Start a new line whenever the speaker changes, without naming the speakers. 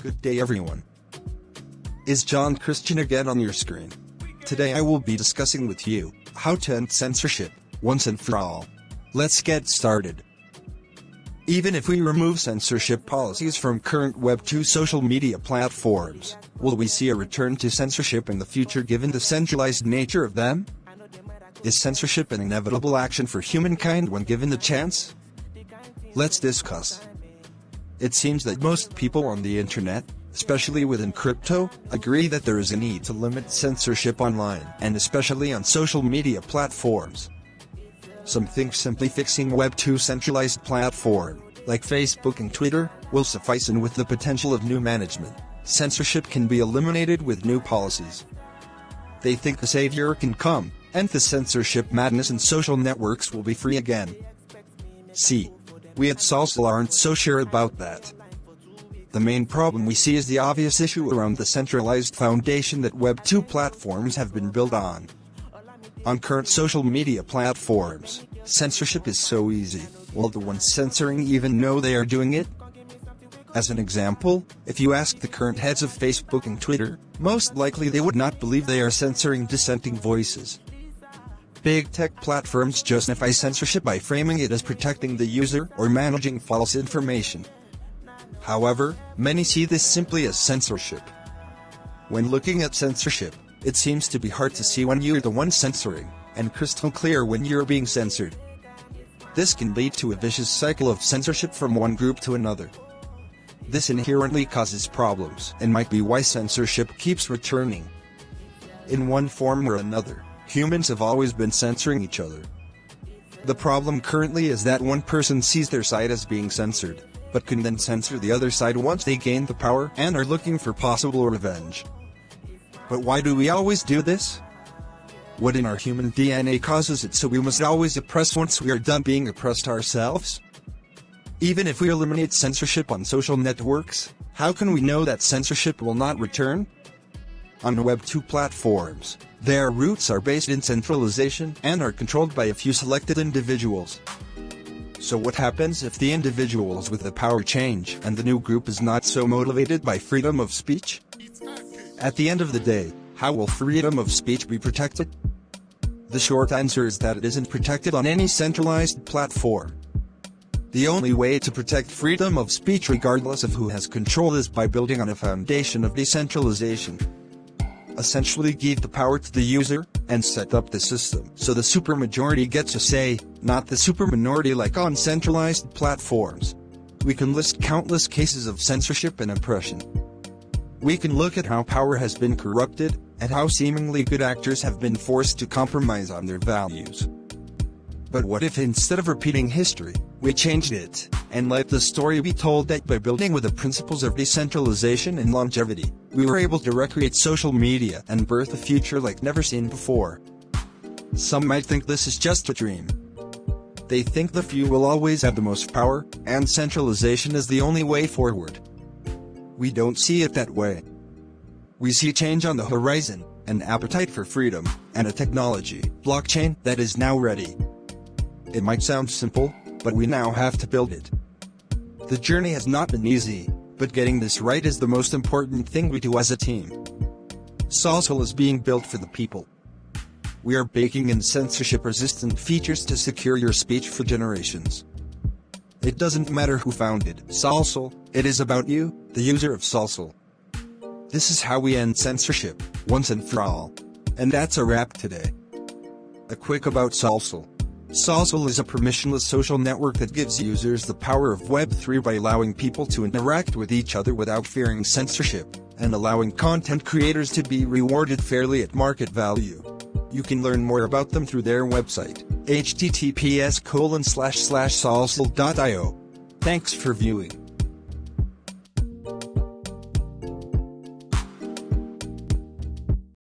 Good day everyone. Is John Christian again on your screen? Today I will be discussing with you how to end censorship once and for all. Let's get started. Even if we remove censorship policies from current Web 2 social media platforms, will we see a return to censorship in the future given the centralized nature of them? Is censorship an inevitable action for humankind when given the chance? Let's discuss. It seems that most people on the internet, especially within crypto, agree that there is a need to limit censorship online, and especially on social media platforms. Some think simply fixing Web 2 centralized platform, like Facebook and Twitter, will suffice, and with the potential of new management, censorship can be eliminated with new policies. They think the savior can come, and the censorship madness in social networks will be free again. See, we at SOLCIAL aren't so sure about that. The main problem we see is the obvious issue around the centralized foundation that Web 2 platforms have been built on. On current social media platforms, censorship is so easy. Will the ones censoring even know they are doing it? As an example, if you ask the current heads of Facebook and Twitter, most likely they would not believe they are censoring dissenting voices. Big tech platforms justify censorship by framing it as protecting the user or managing false information. However, many see this simply as censorship. When looking at censorship, it seems to be hard to see when you're the one censoring, and crystal clear when you're being censored. This can lead to a vicious cycle of censorship from one group to another. This inherently causes problems, and might be why censorship keeps returning. In one form or another, humans have always been censoring each other. The problem currently is that one person sees their side as being censored, but can then censor the other side once they gain the power and are looking for possible revenge. But why do we always do this? What in our human DNA causes it so we must always oppress once we are done being oppressed ourselves? Even if we eliminate censorship on social networks, how can we know that censorship will not return? On Web 2 platforms, their roots are based in centralization and are controlled by a few selected individuals. So what happens if the individuals with the power change and the new group is not so motivated by freedom of speech? At the end of the day, how will freedom of speech be protected? The short answer is that it isn't protected on any centralized platform. The only way to protect freedom of speech regardless of who has control is by building on a foundation of decentralization. Essentially give the power to the user, and set up the system so the supermajority gets a say, not the superminority like on centralized platforms. We can list countless cases of censorship and oppression. We can look at how power has been corrupted, and how seemingly good actors have been forced to compromise on their values. But what if instead of repeating history, we changed it, and let the story be told that by building with the principles of decentralization and longevity, we were able to recreate social media and birth a future like never seen before. Some might think this is just a dream. They think the few will always have the most power, and centralization is the only way forward. We don't see it that way. We see change on the horizon, an appetite for freedom, and a technology, blockchain, that is now ready. It might sound simple, but we now have to build it. The journey has not been easy, but getting this right is the most important thing we do as a team. SOLCIAL is being built for the people. We are baking in censorship-resistant features to secure your speech for generations. It doesn't matter who founded SOLCIAL, it is about you, the user of SOLCIAL. This is how we end censorship, once and for all. And that's a wrap today. A quick about SOLCIAL. SOLCIAL is a permissionless social network that gives users the power of Web 3 by allowing people to interact with each other without fearing censorship, and allowing content creators to be rewarded fairly at market value. You can learn more about them through their website, https://solcial.io. Thanks for viewing.